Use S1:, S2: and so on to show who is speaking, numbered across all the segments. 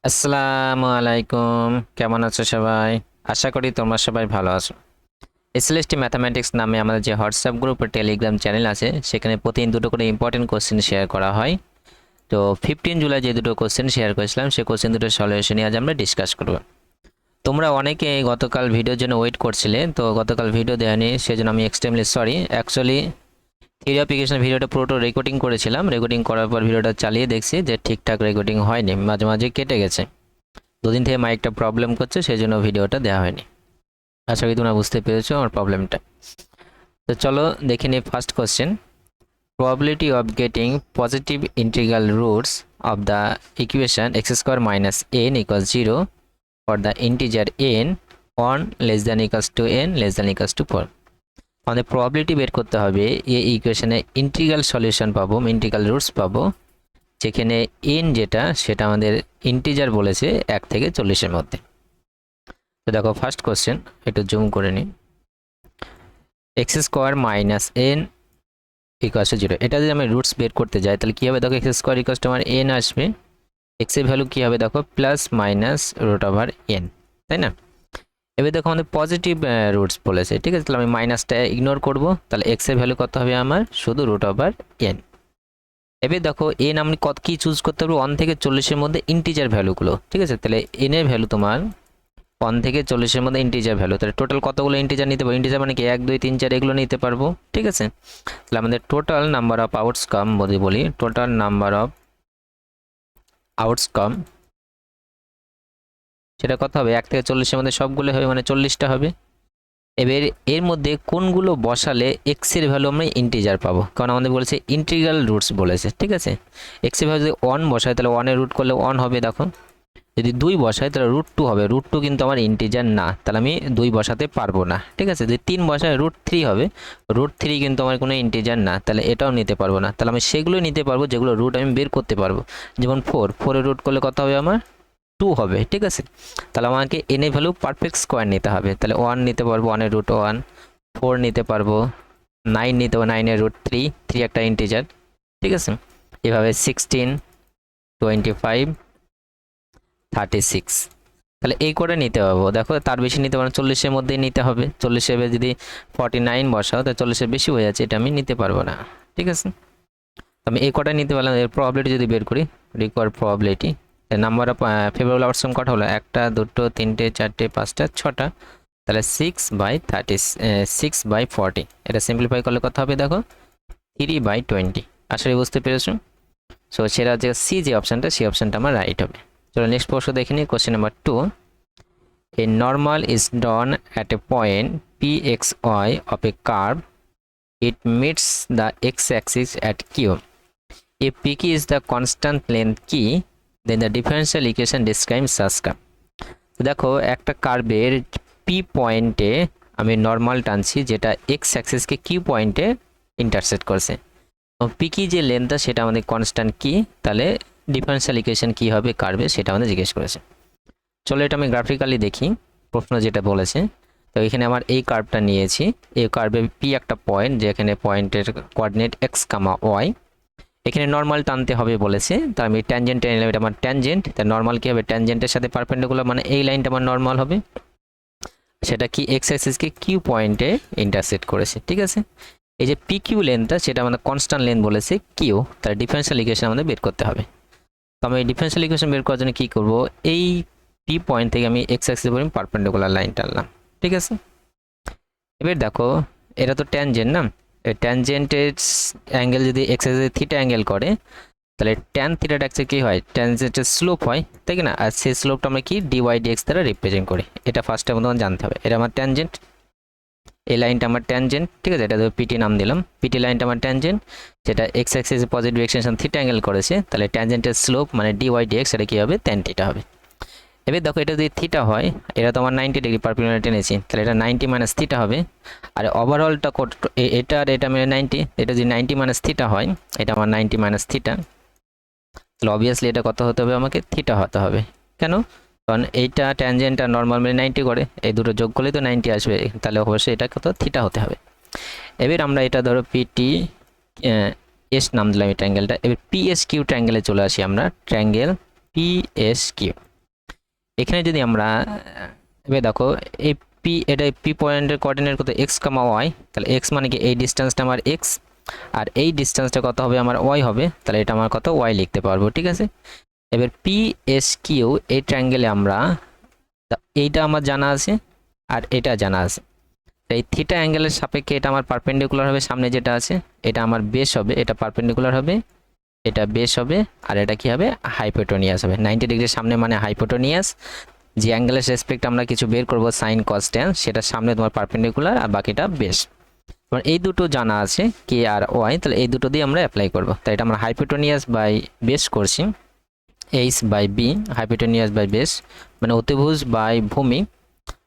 S1: আসসালামু আলাইকুম, কেমন আছো সবাই? আশা করি তোমরা সবাই ভালো আছো। এসএলএসটি ম্যাথামেটিক্স নামে আমাদের যে হোয়াটসঅ্যাপ গ্রুপ ও টেলিগ্রাম চ্যানেল আছে সেখানে প্রতিদিন দুটো করে ইম্পর্টেন্ট কোশ্চেন শেয়ার করা হয়। তো 15 জুলাই যে দুটো কোশ্চেন শেয়ার করেছিলাম সেই কোশ্চেন দুটোর সলিউশন আজ আমরা ডিসকাস করব। তোমরা অনেকে গতকাল ভিডিওর জন্য ওয়েট করছিলে, তো গতকাল ভিডিও দেয়নি সেজন্য আমি extremely sorry. Actually theory application ভিডিওটা পুরোটা রেকর্ডিং করেছিলাম, রেকর্ডিং করার পর ভিডিওটা চালিয়ে দেখছি যে ঠিকঠাক রেকর্ডিং হয়নি, মাঝে মাঝে কেটে গেছে। দুদিন থেকে মাইকটা প্রবলেম করছে, সেই জন্য ভিডিওটা দেওয়া হয়নি। আশা করি তোমরা বুঝতে পেরেছো আমার প্রবলেমটা। তো চলো দেখে নিই first question. Probability of getting positive integral roots of the equation x square minus N equals 0 for the integer N on less than equals to N less than equals to 4। আমাদের প্রবাবিলিটি বের করতে হবে এই ইকুয়েশনে integral solution পাবো, integral roots পাবো, যেখানে N যেটা সেটা আমাদের ইন্টিজার বলেছে 1 থেকে 40-এর মধ্যে। তো দেখো ফার্স্ট কোশ্চেন, একটু জুম করে নিই। X square minus N equals to 0, এটা যদি আমি রুটস বের করতে যাই তাহলে কী হবে? দেখো এক্স স্কোয়ার ইকুয়ালস টু আমার এন আসবে, এক্স এর ভ্যালু কী হবে? দেখো plus minus root over n, তাই না? এবার দেখো আমাদের পজিটিভ রুটস বলেছে, ঠিক আছে? তাহলে আমি মাইনাসটা ইগনোর করব, তাহলে এক্স এর ভ্যালু কত হবে আমার? শুধু রুট ওভার এন। এবার দেখো এন আমি কত কি চুজ করতে পারবো? 1 থেকে 40-এর মধ্যে ইন্টিজার ভ্যালুগুলো, ঠিক আছে? তাহলে এন এর ভ্যালু তোমার 1 থেকে 40-এর মধ্যে ইন্টিজার ভ্যালু, তাহলে টোটাল কতগুলো ইন্টিজার নিতে পারবো? ইন্টিজার মানে কি 1 2 3 4 এগুলো নিতে পারবো, ঠিক আছে? তাহলে আমাদের টোটাল নাম্বার অফ আউটকাম যদি বলি, টোটাল নাম্বার অফ আউটকাম সেটা কত হবে? 1 থেকে 40-এর মধ্যে সবগুলো হবে, মানে 40টা হবে। এবার এর মধ্যে কোনগুলো বসালে এক্স এর ভ্যালু আমরা ইন্টিজার পাবো, কারণ আমাদের বলেছে ইন্টিগ্রাল রুটস বলেছে, ঠিক আছে? এক্স এর ভ্যালু যদি 1 বসায় তাহলে 1 এর রুট করলে 1 হবে, দেখো। যদি 2 বসায় তাহলে রুট 2 হবে, রুট 2 কিন্তু আমার ইন্টিজার না, তাহলে আমি 2 বসাতে পারবো না, ঠিক আছে? যদি 3 বসায় রুট 3 হবে, রুট 3 কিন্তু আমার কোনো ইন্টিজার না, তাহলে এটাও নিতে পারবো না। তাহলে আমি সেগুলো নিতে পারবো যেগুলো রুট আমি বের করতে পারবো, যেমন 4 এর রুট করলে কত হবে? আমার 2 হবে, ঠিক আছে? তাহলে আমাকে এন এর ভ্যালু পারফেক্ট স্কোয়ার নিতে হবে, তাহলে 1 নিতে পারবো, 1 এর রুট 1, 4 নিতে পারবো, 9 নিতে পারবো, 9 এর রুট 3 একটা ইন্টিজার, ঠিক আছে? এভাবে 16 25 36, তাহলে এই করে নিতে পারবো। দেখো তার বেশি নিতে পারবো, 40-এর মধ্যেই নিতে হবে। 40-এর যদি 49 বসাও তাহলে 40-এর বেশি হয়ে যাচ্ছে, এটা আমি নিতে পারবো না, ঠিক আছে? আমি এই কটা নিতে পারলাম। এর প্রবাবিলিটি যদি বের করি, required probability, number of favourable outcome কটা হলো? 1টা 2টো 3টে 4টে 5টা 6টা, তাহলে 6/40। এটা সিম্পলিফাই করলে কত হবে? দেখো 3/20। আসলে বুঝতে পেরেছো? সো সেটা যে সি যে অপশানটা, সেই অপশানটা আমার রাইট হবে। চলো নেক্সট প্রশ্ন দেখে নিই, question number 2। A normal is drawn at a point pxy of a curve. It meets the x-axis at Q. If PQ is the constant length Q, then the differential equation describes such curve. দেখো একটা কার্ভের P পয়েন্টে আমি normal টানছি, যেটা x অ্যাক্সিসকে Q পয়েন্টে intersect করছে। পিকি যে লেন্থটা সেটা আমাদের কনস্ট্যান্ট কি, তাহলে ডিফারেন্সিয়াল ইকুয়েশন কি হবে কার্ভে, সেটা আমাদের জিজ্ঞেস করেছে। চলো এটা আমি গ্রাফিক্যালি দেখি প্রশ্ন যেটা বলেছে। তো এখানে আমার এই কার্ভটা নিয়েছি, এই কার্ভে পি একটা পয়েন্ট, যেখানে পয়েন্টের কোঅর্ডিনেট এক্স কামা ওয়াই, এখানে নর্মাল টানতে হবে বলেছে। তো আমি ট্যানজেন্ট টেনে নিলাম, এটা আমার ট্যানজেন্ট, তাই নর্মাল কি হবে? ট্যানজেন্টের সাথে পারপেন্ডিকুলার, মানে এই লাইনটা আমার নর্মাল হবে, সেটা কি এক্স অ্যাক্সিসকে কিউ পয়েন্টে ইন্টারসেক্ট করেছে, ঠিক আছে? এই যে পি কিউ লেন্থটা সেটা আমাদের কনস্ট্যান্ট লেন্থ বলেছে কিউ, তার ডিফারেন্সিয়াল ইকুয়েশন আমাদের বের করতে হবে। তো আমি এই ডিফারেন্সিয়াল ইকুয়েশন বের করার জন্য কী করবো? এই পি পয়েন্ট থেকে আমি এক্স অ্যাক্সিস পর্যন্ত পারপেন্ডিকুলার লাইন টানলাম, ঠিক আছে? এবার দেখো এটা তো ট্যানজেন্ট না, ট্যানজেন্টের অ্যাঙ্গেল যদি এক্স অ্যাক্সিসে থিটা অ্যাঙ্গেল করে, তাহলে ট্যান থিটাটা অ্যাকচুয়ালি কী হয়? ট্যানজেন্টের স্লোপ হয়, তাই না? আর সেই স্লোপটা আমরা কি ডিওয়াই ডিএক্স দ্বারা রিপ্রেজেন্ট করি, এটা ফার্স্টে আমাদের জানতে হবে। এটা আমার ট্যানজেন্ট, এই লাইনটা আমার ট্যানজেন্ট, ঠিক আছে? এটা পিটি নাম দিলাম, পিটি লাইনটা আমার ট্যানজেন্ট, যেটা এক্স অ্যাক্সিসে পজিটিভ এক্সটেনশন থিটা অ্যাঙ্গেল করেছে, তাহলে ট্যানজেন্টের স্লোপ মানে ডিওয়াই ডিএক্স এটা কী হবে? ট্যান থিটা হবে। এবার দেখো এটা যদি থিটা হয়, এটা তো আমার 90 ডিগ্রি পারপেন্ডিকুলার টেনেছি, তাহলে এটা 90 মাইনাস থিটা হবে। আর ওভারঅলটা এটা আর এটা মিলে 90, এটা যদি 90 মাইনাস থিটা হয়, এটা আমার 90 মাইনাস থিটা, তাহলে অবভিয়াসলি এটা কত হতে হবে? আমাকে থিটা হতে হবে। কেন? কারণ এইটা ট্যানজেন্ট আর নর্মাল মিলে 90 করে, এই দুটো যোগ করলেই তো 90 আসবে, তাহলে অবশ্যই এটা কত? থিটা হতে হবে। এবার আমরা এটা ধরো পিটি নাম দিলাম এই ট্রায়াঙ্গেলটা। এবার পিএস কিউ ট্রায়াঙ্গেলে চলে আসি আমরা, ট্রায়াঙ্গেল পিএস কিউ, এখানে যদি আমরা এবার দেখো এই পি, এটা পি পয়েন্টের কোঅর্ডিনেট কত এক্স কামা ওয়াই, তাহলে এক্স মানে কি এই ডিস্টেন্সটা আমার এক্স, আর এই ডিস্টেন্সটা কত হবে আমার ওয়াই হবে, তাহলে এটা আমার কত ওয়াই লিখতে পারবো, ঠিক আছে। এবার পি এস কিউ এই ট্রায়াঙ্গেলে আমরা এইটা আমার জানা আছে আর এটা জানা আছে, এই থিটা অ্যাঙ্গেলের সাপেক্ষে এটা আমার পারপেন্ডিকুলার হবে, সামনে যেটা আছে এটা আমার বেস হবে, এটা পারপেন্ডিকুলার হবে, এটা বেস হবে, আর এটা কি হবে হাইপোটেনিয়াস হবে। 90 ডিগ্রির সামনে মানে হাইপোটেনিয়াস, যে অ্যাঙ্গেলের রেসপেক্ট আমরা কিছু বের করব সাইন কস ট্যান, সেটা সামনে তোমার পারপেন্ডিকুলার আর বাকিটা বেস। তোমার এই দুটো জানা আছে কে আর ওয়াই, তাহলে এই দুটো দিয়ে আমরা অ্যাপ্লাই করব। তাই এটা আমরা হাইপোটেনিয়াস বাই বেস করছি, h by b, hypotenuse by base মানে অতিভুজ বাই ভূমি,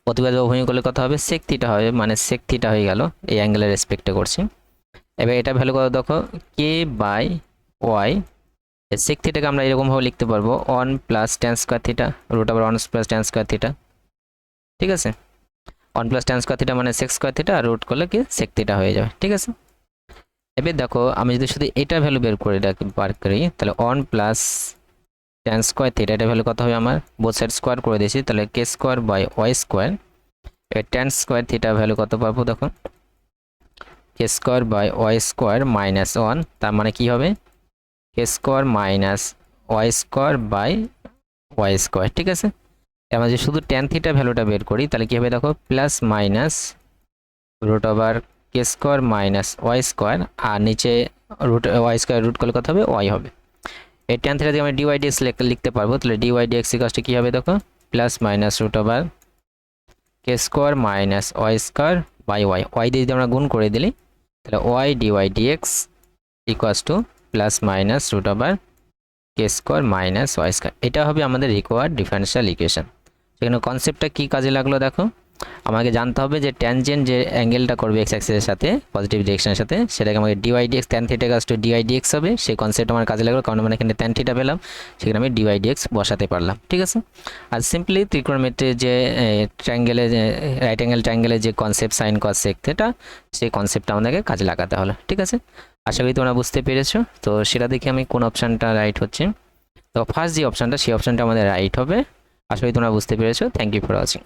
S1: অতিভুজ বা ভূমি করলে কত হবে সেক থিটা হবে, মানে সেক থিটা হয়ে গেল, এই অ্যাঙ্গেলের রেসপেক্টে করছি। এবার এটা ভ্যালু কত দেখো কে বাই ওয়াই, সেক থিটাকে আমরা এরকমভাবে লিখতে পারবো 1 plus tan square theta root over 1 plus tan square theta, ঠিক আছে। 1 প্লাস ট্যান স্কোয়ার থিটা মানে সেক স্কোয়ার থিটা, আর রুট করলে কি সেক থিটা হয়ে যাবে, ঠিক আছে। এবার দেখো আমি যদি শুধু এটা ভ্যালু বের করে বার করি, তাহলে 1 প্লাস ট্যান স্কোয়ার থিটা, এটা ভ্যালু কত হবে আমার বোথ সাইড স্কোয়ার করে দিয়েছি, তাহলে k square by y square. এবার ট্যান স্কোয়ার থিটা ভ্যালু কত পাবো দেখো k square by y square minus 1, তার মানে কি হবে k square minus y square by y square, ঠিক আছে। আমরা যদি শুধু ট্যান থিটা ভ্যালুটা বের করি তাহলে কি হবে দেখো plus minus root over k square minus y square, আর নিচে রুট ওয়াই স্কোয়ার রুট করলে কত হবে ওয়াই হবে। এই ট্যান থিটা দিয়ে আমরা ডিওয়াই ডিএক্স লিখতে পারবো, তাহলে ডিওয়াই ডিএক্স ইকুয়ালস কি হবে দেখো plus minus root over k square minus y square by y, y দিয়ে যদি আমরা গুণ করে দিলি তাহলে y dy dx equals to plus minus root over k square minus y square. এটা হবে আমাদের রিকোয়ার্ড ডিফারেনশিয়াল ইকুয়েশন। সেখানে কনসেপ্টটা কি কাজে লাগলো দেখো, আমাকে জানতে হবে যে ট্যানজেন্ট যে অ্যাঙ্গেলটা করবে এক্স অ্যাক্সিসের সাথে পজিটিভ ডিরেকশনের সাথে, সেটাকে আমাকে dy dx tan theta equals to dy dx হবে। সেই কনসেপ্ট আমার কাজে লাগলো, কারণ আমরা এখানে ট্যান থিটা পেলাম, সেখানে আমি ডিওয়াই ডিএক্স বসাতে পারলাম, ঠিক আছে। আর সিম্পলি ত্রিকোণমিতির যে ট্রায়াঙ্গেলে রাইট অ্যাঙ্গেল ট্রায়াঙ্গেলের যে concept sine cos sec theta, সেই কনসেপ্টটা আমাদেরকে কাজে লাগাতে হলো, ঠিক আছে। আশা করি তোমরা বুঝতে পেরেছো। তো সেটা দেখে আমি কোন অপশানটা রাইট হচ্ছে, তো ফার্স্ট যে অপশানটা সেই অপশানটা আমাদের রাইট হবে। আশা করি তোমরা বুঝতে পেরেছো। Thank you for watching.